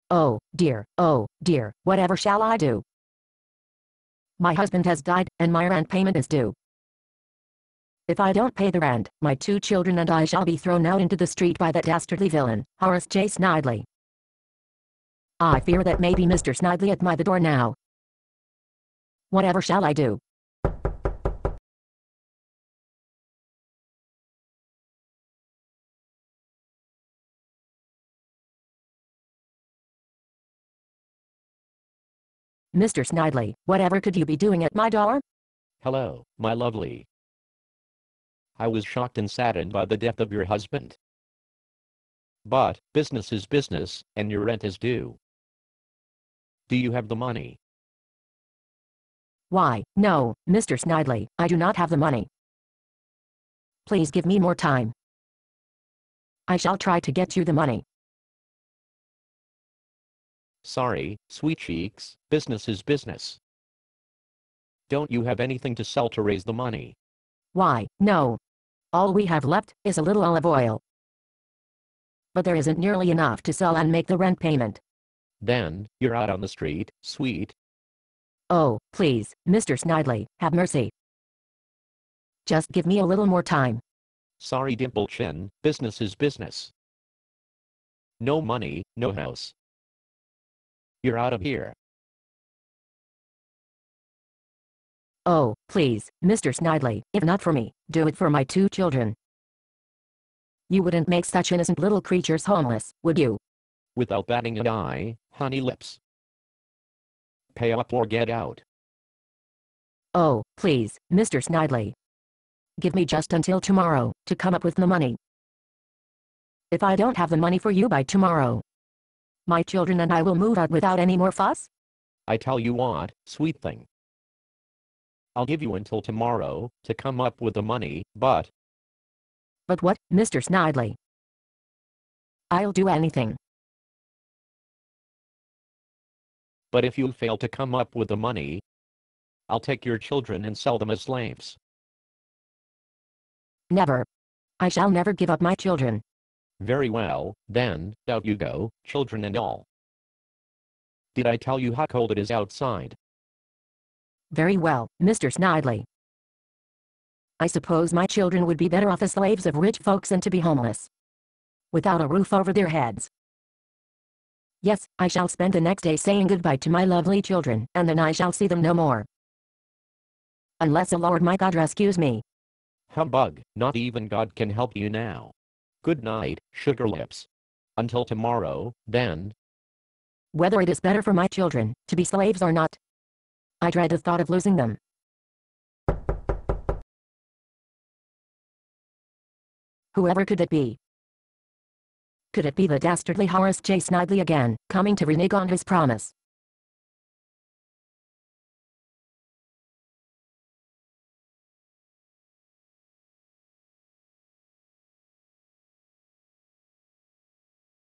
oh dear, whatever shall I do? My husband has died, and my rent payment is due. If I don't pay the rent, my 2 children and I shall be thrown out into the street by that dastardly villain, Horace J. Snidely. I fear that maybe Mr. Snidely at my the door now. Whatever shall I do? Mr. Snidely, whatever could you be doing at my door? Hello, my lovely. I was shocked and saddened by the death of your husband. But, business is business, and your rent is due. Do you have the money? Why, no, Mr. Snidely, I do not have the money. Please give me more time. I shall try to get you the money. Sorry, sweet cheeks, business is business. Don't you have anything to sell to raise the money? Why, no. All we have left is a little olive oil. But there isn't nearly enough to sell and make the rent payment. Then, you're out on the street, sweet. Oh, please, Mr. Snidely, have mercy. Just give me a little more time. Sorry, dimple chin, business is business. No money, no house. You're out of here. Oh, please, Mr. Snidely, if not for me, do it for my 2 children. You wouldn't make such innocent little creatures homeless, would you? Without batting an eye, honey lips. Pay up or get out. Oh, please, Mr. Snidely. Give me just until tomorrow to come up with the money. If I don't have the money for you by tomorrow, my children and I will move out without any more fuss. I tell you what, sweet thing. I'll give you until tomorrow to come up with the money, but... But what, Mr. Snidely? I'll do anything. But if you fail to come up with the money, I'll take your children and sell them as slaves. Never. I shall never give up my children. Very well, then, out you go, children and all. Did I tell you how cold it is outside? Very well, Mr. Snidely. I suppose my children would be better off as slaves of rich folks than to be homeless, without a roof over their heads. Yes, I shall spend the next day saying goodbye to my lovely children, and then I shall see them no more. Unless the Lord my God rescues me. Humbug, not even God can help you now. Good night, sugar lips. Until tomorrow, then. Whether it is better for my children to be slaves or not, I dread the thought of losing them. Whoever could it be? Could it be the dastardly Horace J. Snidely again, coming to renege on his promise?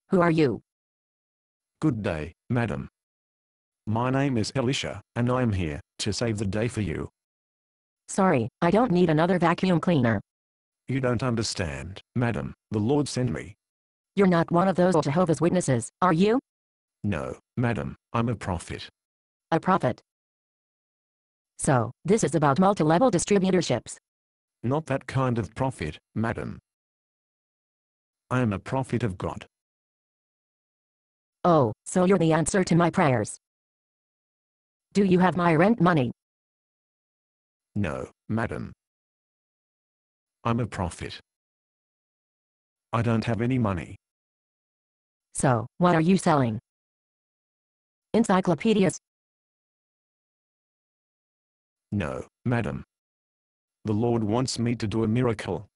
Who are you? Good day, madam. My name is Elisha, and I am here to save the day for you. Sorry, I don't need another vacuum cleaner. You don't understand, madam. The Lord sent me. You're not one of those Jehovah's Witnesses, are you? No, madam, I'm a prophet. A prophet. So, this is about multi-level distributorships. Not that kind of prophet, madam. I am a prophet of God. Oh, so you're the answer to my prayers. Do you have my rent money? No, madam. I'm a prophet. I don't have any money. So, what are you selling? Encyclopedias? No, madam. The Lord wants me to do a miracle.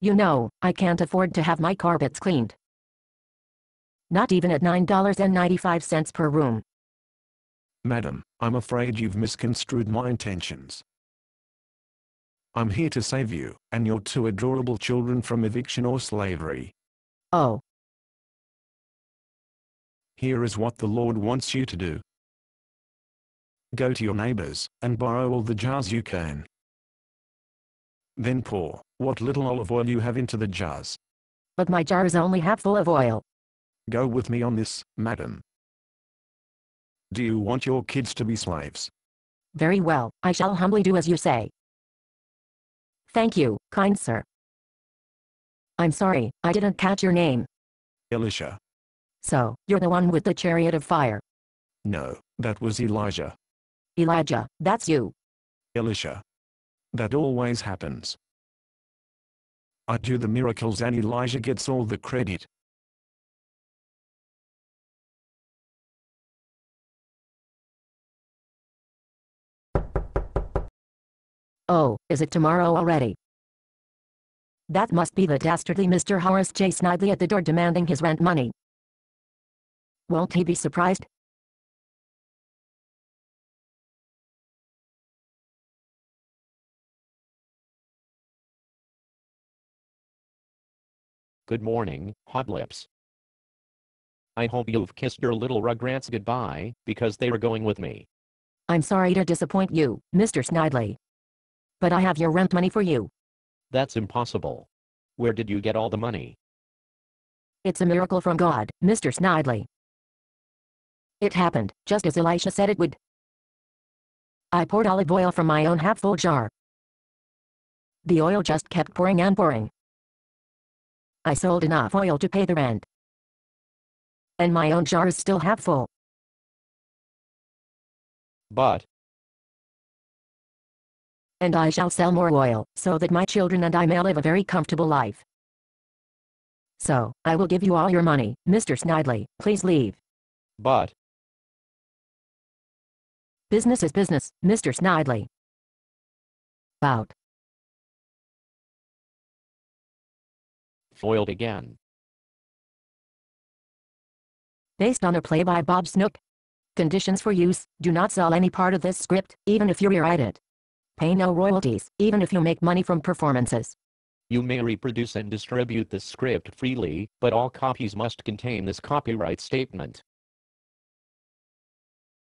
You know, I can't afford to have my carpets cleaned. Not even at $9.95 per room. Madam, I'm afraid you've misconstrued my intentions. I'm here to save you, and your 2 adorable children from eviction or slavery. Oh. Here is what the Lord wants you to do. Go to your neighbors, and borrow all the jars you can. Then pour what little olive oil you have into the jars. But my jar is only half full of oil. Go with me on this, madam. Do you want your kids to be slaves? Very well, I shall humbly do as you say. Thank you, kind sir. I'm sorry, I didn't catch your name. Elisha. So, you're the one with the chariot of fire. No, that was Elijah. Elijah, that's you. Elisha. That always happens. I do the miracles and Elijah gets all the credit. Oh, is it tomorrow already? That must be the dastardly Mr. Horace J. Snidely at the door demanding his rent money. Won't he be surprised? Good morning, Hot Lips. I hope you've kissed your little rugrats goodbye, because they were going with me. I'm sorry to disappoint you, Mr. Snidely. But I have your rent money for you. That's impossible. Where did you get all the money? It's a miracle from God, Mr. Snidely. It happened, just as Elisha said it would. I poured olive oil from my own half-full jar. The oil just kept pouring and pouring. I sold enough oil to pay the rent. And my own jar is still half full. But And I shall sell more oil, so that my children and I may live a very comfortable life. So, I will give you all your money, Mr. Snidely, please leave. but Business is business, Mr. Snidely. Out. foiled again. Based on a play by Bob Snook. Conditions for use: do not sell any part of this script, even if you rewrite it. Pay no royalties, even if you make money from performances. You may reproduce and distribute this script freely, but all copies must contain this copyright statement.